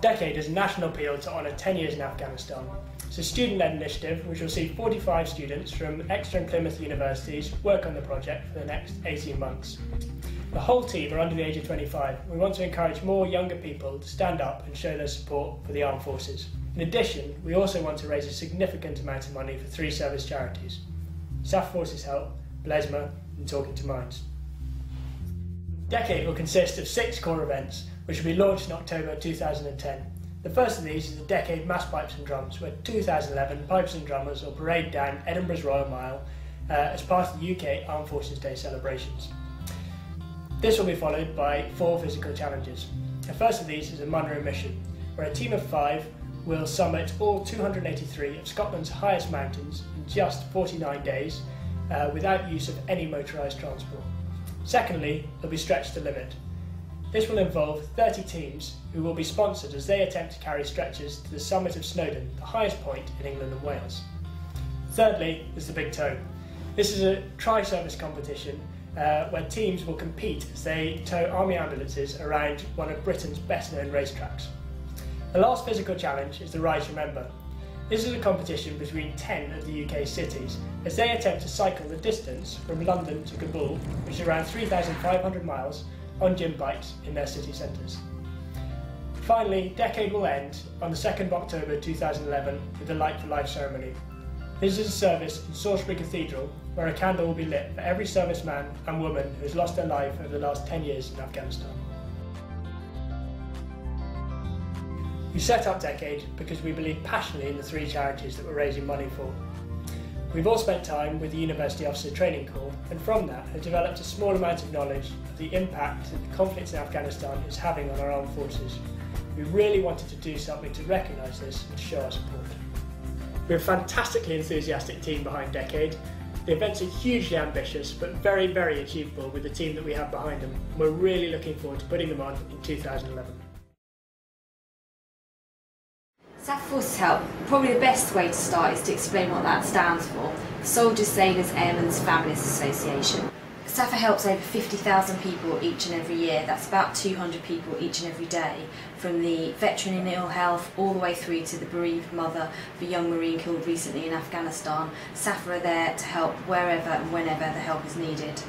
Decaid is a national appeal to honour 10 years in Afghanistan. It's a student-led initiative which will see 45 students from Exeter and Plymouth universities work on the project for the next 18 months. The whole team are under the age of 25. We want to encourage more younger people to stand up and show their support for the armed forces. In addition, we also want to raise a significant amount of money for 3 service charities: SAF Forces Help, Blesma and Talking to Minds. Decaid will consist of 6 core events which will be launched in October 2010. The first of these is the Decaid Mass Pipes and Drums, where 2,011 pipes and drummers will parade down Edinburgh's Royal Mile as part of the UK Armed Forces Day celebrations. This will be followed by 4 physical challenges. The first of these is a Munro mission, where a team of 5 will summit all 283 of Scotland's highest mountains in just 49 days without use of any motorised transport. Secondly, they'll be stretched to limit. This will involve 30 teams who will be sponsored as they attempt to carry stretchers to the summit of Snowdon, the highest point in England and Wales. Thirdly is the Big Tow. This is a tri-service competition where teams will compete as they tow army ambulances around one of Britain's best known racetracks. The last physical challenge is the Rise Remember. This is a competition between 10 of the UK cities as they attempt to cycle the distance from London to Kabul, which is around 3,500 miles, on gym bikes in their city centres. Finally, Decaid will end on the 2nd of October 2011 with the Light for Life ceremony. This is a service in Salisbury Cathedral where a candle will be lit for every serviceman and woman who has lost their life over the last 10 years in Afghanistan. We set up Decaid because we believe passionately in the 3 charities that we're raising money for. We've all spent time with the University Officer Training Corps, and from that have developed a small amount of knowledge of the impact that the conflict in Afghanistan is having on our armed forces. We really wanted to do something to recognise this and show our support. We're a fantastically enthusiastic team behind Decaid. The events are hugely ambitious but very, very achievable with the team that we have behind them. We're really looking forward to putting them on in 2011. SAF Forces Help, probably the best way to start is to explain what that stands for. Soldiers, Sailors, Airmen's Families Association. SAFA helps over 50,000 people each and every year. That's about 200 people each and every day, from the veteran in ill health all the way through to the bereaved mother of a young Marine killed recently in Afghanistan. SAFA are there to help wherever and whenever the help is needed.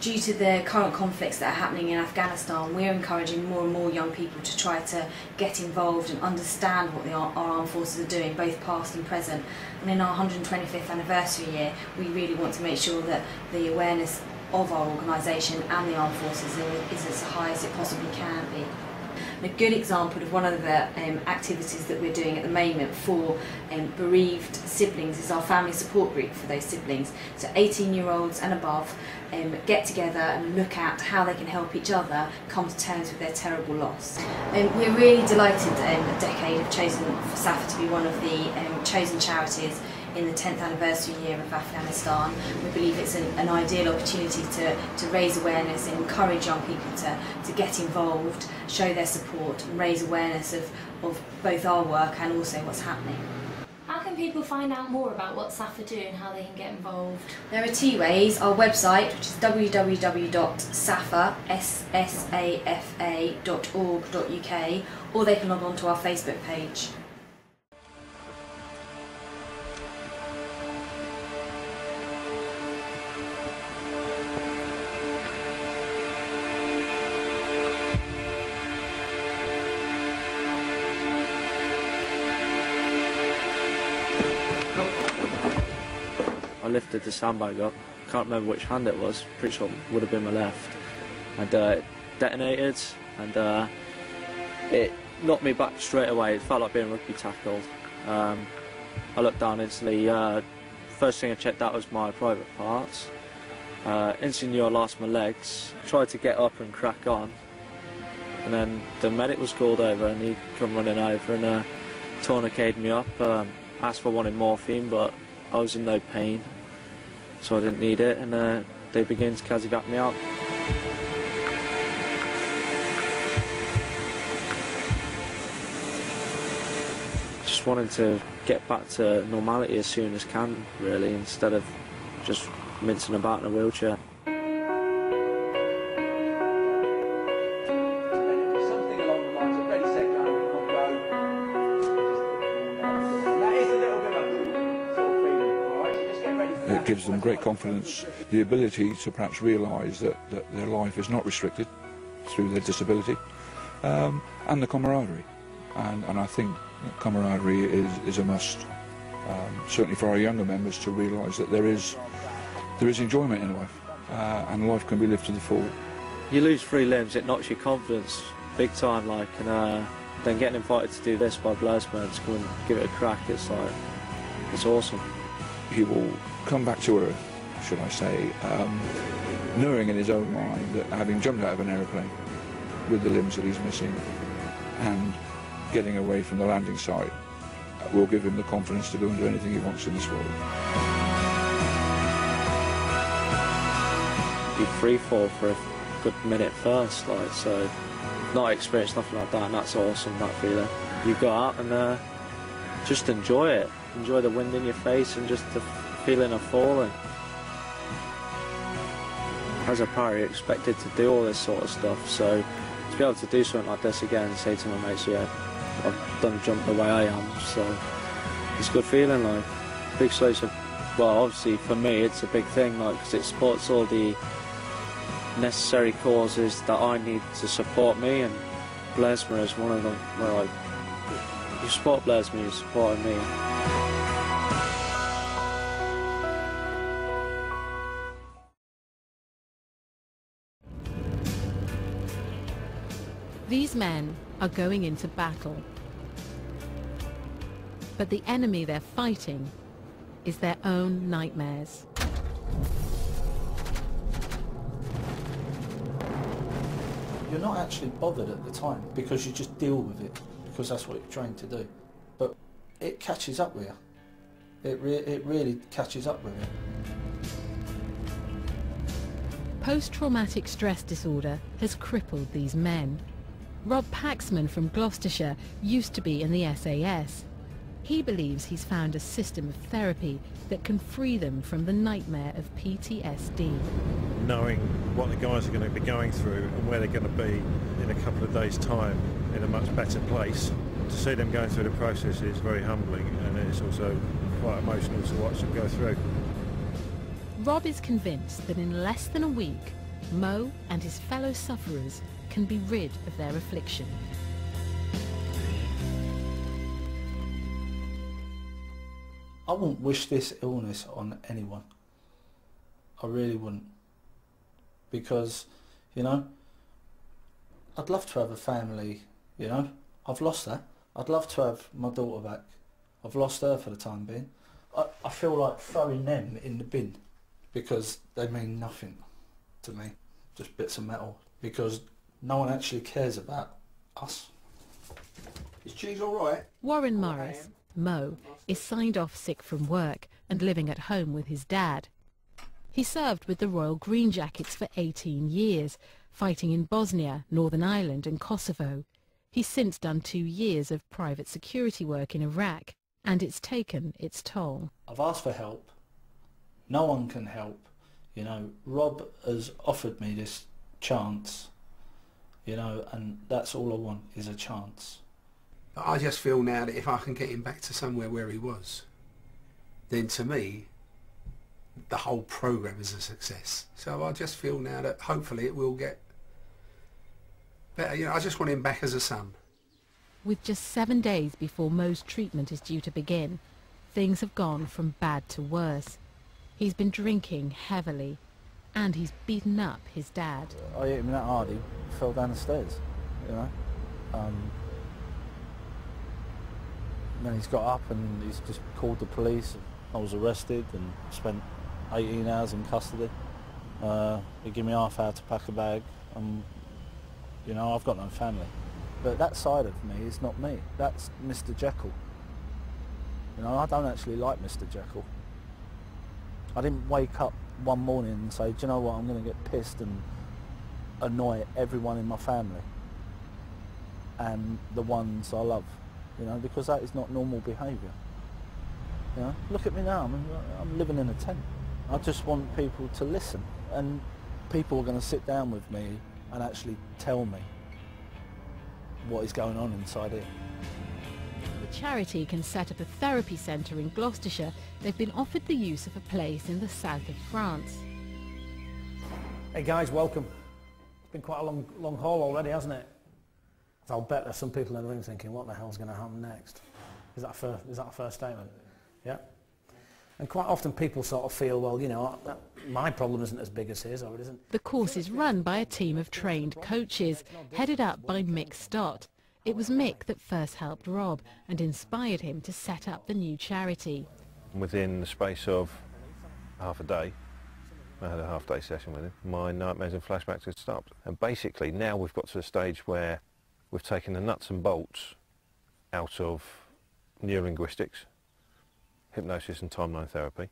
Due to the current conflicts that are happening in Afghanistan, we're encouraging more and more young people to try to get involved and understand what our armed forces are doing, both past and present. And in our 125th anniversary year, we really want to make sure that the awareness of our organisation and the armed forces is as high as it possibly can be. And a good example of one of the activities that we're doing at the moment for bereaved siblings is our family support group for those siblings. So 18-year-olds and above get together and look at how they can help each other come to terms with their terrible loss. We're really delighted that Decaid have chosen for SAFA to be one of the chosen charities in the 10th anniversary year of Afghanistan. We believe it's an ideal opportunity to raise awareness and encourage young people to get involved, show their support and raise awareness of both our work and also what's happening. How can people find out more about what SAFA do and how they can get involved? There are 2 ways. Our website, which is www.safa.org.uk, or they can log on to our Facebook page. I lifted the sandbag up, can't remember which hand it was, pretty sure it would have been my left, and it detonated, and it knocked me back straight away. It felt like being rugby tackled. I looked down instantly, first thing I checked out was my private parts. Instantly knew I lost my legs, tried to get up and crack on, and then the medic was called over and he come running over and tourniqueted me up, asked if I wanted morphine, but I was in no pain, so I didn't need it, and they began to casevac me out. Just wanted to get back to normality as soon as can, really, instead of just mincing about in a wheelchair. Something along the lines of ready, set, go, on road. gives them great confidence, the ability to perhaps realise that their life is not restricted through their disability, and the camaraderie. And I think that camaraderie is a must, certainly for our younger members, to realise that there is enjoyment in life, and life can be lived to the full. You lose 3 limbs, it knocks your confidence big time, like, and then getting invited to do this by Blasman, to come and give it a crack, it's like, it's awesome. He will come back to earth, should I say, knowing in his own mind that having jumped out of an aeroplane with the limbs that he's missing and getting away from the landing site will give him the confidence to go and do anything he wants in this world. You free fall for a good minute first, like, so not experienced nothing like that, and that's awesome, that feeling. You go out and just enjoy it. Enjoy the wind in your face and just the feeling of falling. As a para, you're expected to do all this sort of stuff, so to be able to do something like this again and say to my mates, yeah, I've done a jump the way I am, so it's a good feeling, like, big slates of, well, obviously for me it's a big thing, like, because it supports all the necessary causes that I need to support me, and Blesma is one of them, where, like, you support Blesma, you're supporting me. These men are going into battle. But the enemy they're fighting is their own nightmares. You're not actually bothered at the time because you just deal with it, because that's what you're trained to do. But it catches up with you. It really catches up with you. Post-traumatic stress disorder has crippled these men. Rob Paxman from Gloucestershire used to be in the SAS. He believes he's found a system of therapy that can free them from the nightmare of PTSD. Knowing what the guys are going to be going through and where they're going to be in a couple of days' time in a much better place, to see them going through the process is very humbling, and it's also quite emotional to watch them go through. Rob is convinced that in less than a week, Mo and his fellow sufferers can be rid of their affliction. I wouldn't wish this illness on anyone. I really wouldn't. Because, you know, I'd love to have a family, you know. I've lost that. I'd love to have my daughter back. I've lost her for the time being. I feel like throwing them in the bin because they mean nothing to me. Just bits of metal. Because no one actually cares about us. Is cheese all right? Warren Morris, Mo, is signed off sick from work and living at home with his dad. He served with the Royal Green Jackets for 18 years, fighting in Bosnia, Northern Ireland and Kosovo. He's since done 2 years of private security work in Iraq, and it's taken its toll. I've asked for help. No one can help. You know, Rob has offered me this chance, you know, and that's all I want is a chance. I just feel now that if I can get him back to somewhere where he was, then to me, the whole programme is a success. So I just feel now that hopefully it will get better. You know, I just want him back as a son. With just 7 days before Mo's treatment is due to begin, things have gone from bad to worse. He's been drinking heavily, and he's beaten up his dad. I hit him that hard, he fell down the stairs, you know. Then he's got up and he's just called the police. I was arrested and spent 18 hours in custody. They give me half hour to pack a bag. You know, I've got no family. But that side of me is not me. That's Mr. Jekyll. You know, I don't actually like Mr. Jekyll. I didn't wake up one morning and say, do you know what, I'm going to get pissed and annoy everyone in my family and the ones I love, you know, because that is not normal behaviour. You know, look at me now, I'm living in a tent. I just want people to listen, and people are going to sit down with me and actually tell me what is going on inside here. charity can set up a therapy centre in Gloucestershire, they've been offered the use of a place in the south of France. Hey guys, welcome. It's been quite a long haul already, hasn't it? I'll bet there's some people in the room thinking, what the hell's going to happen next? Is that a fair statement? Yeah? And quite often people sort of feel, well, you know, my problem isn't as big as his, or it isn't. The course is run by a team of trained coaches, headed up by Mick Stott. It was Mick that first helped Rob and inspired him to set up the new charity. Within the space of half a day, I had a half-day session with him, my nightmares and flashbacks had stopped. And basically now we've got to a stage where we've taken the nuts and bolts out of neurolinguistics, hypnosis and timeline therapy,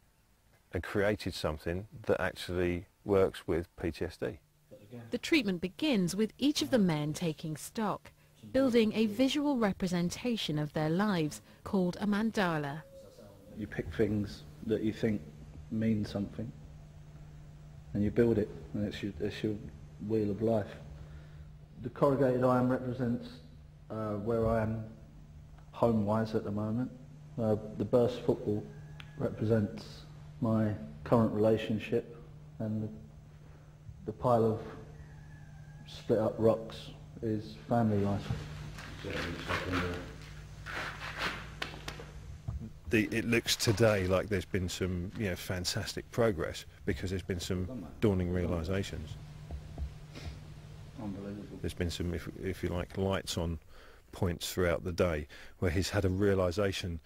and created something that actually works with PTSD. The treatment begins with each of the men taking stock, building a visual representation of their lives called a mandala. You pick things that you think mean something and you build it, and it's your wheel of life. The corrugated iron represents where I am home-wise at the moment. The burst football represents my current relationship, and the pile of split up rocks is family life. It looks today like there's been some, you know, fantastic progress because there's been some dawning realisations. Unbelievable. There's been some, if you like, lights on points throughout the day where he's had a realisation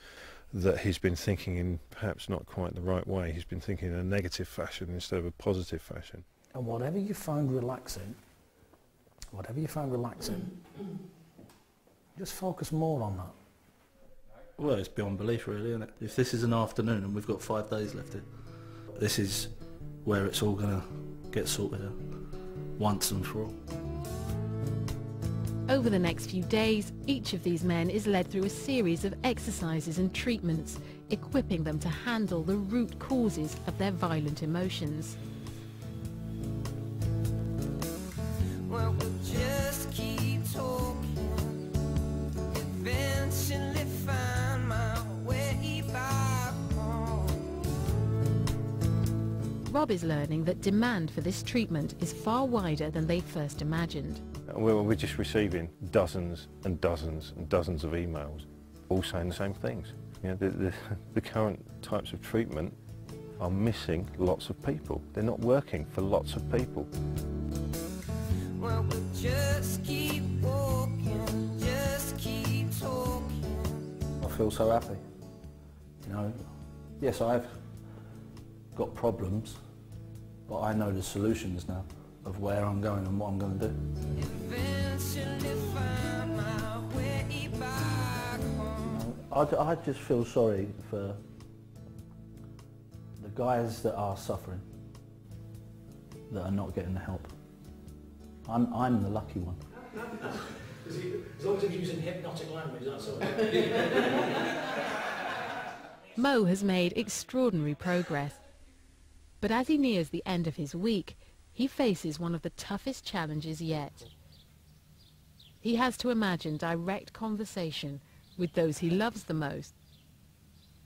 that he's been thinking in perhaps not quite the right way. He's been thinking in a negative fashion instead of a positive fashion. And whatever you find relaxing, just focus more on that. Well, it's beyond belief really, isn't it? If this is an afternoon and we've got 5 days left here, this is where it's all going to get sorted out, once and for all. Over the next few days, each of these men is led through a series of exercises and treatments, equipping them to handle the root causes of their violent emotions. Well, we'll just keep talking, eventually find my way back home. Rob is learning that demand for this treatment is far wider than they first imagined. We're just receiving dozens and dozens and dozens of emails, all saying the same things. You know, the current types of treatment are missing lots of people. They're not working for lots of people. Well, we'll just keep walking, just keep talking. I feel so happy. You know, yes, I've got problems, but I know the solutions now of where I'm going and what I'm going to do. Eventually find my way back home. I just feel sorry for the guys that are suffering, that are not getting the help. I'm the lucky one. As long as he's using hypnotic language, that's all. Mo has made extraordinary progress, but as he nears the end of his week, he faces one of the toughest challenges yet. He has to imagine direct conversation with those he loves the most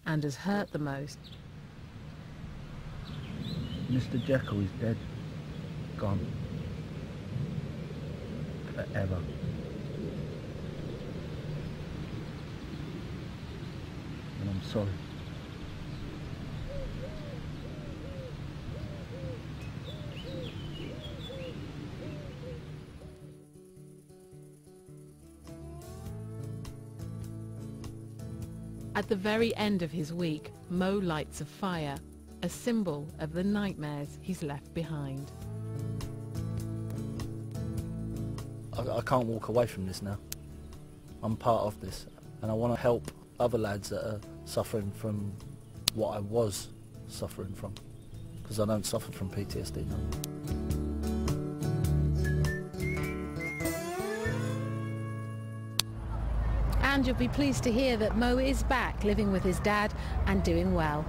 and has hurt the most. Mr. Jekyll is dead. Gone. Forever. And I'm sorry. At the very end of his week, Mo lights a fire, a symbol of the nightmares he's left behind. I can't walk away from this now. I'm part of this, and I want to help other lads that are suffering from what I was suffering from, because I don't suffer from PTSD now. And you'll be pleased to hear that Mo is back living with his dad and doing well.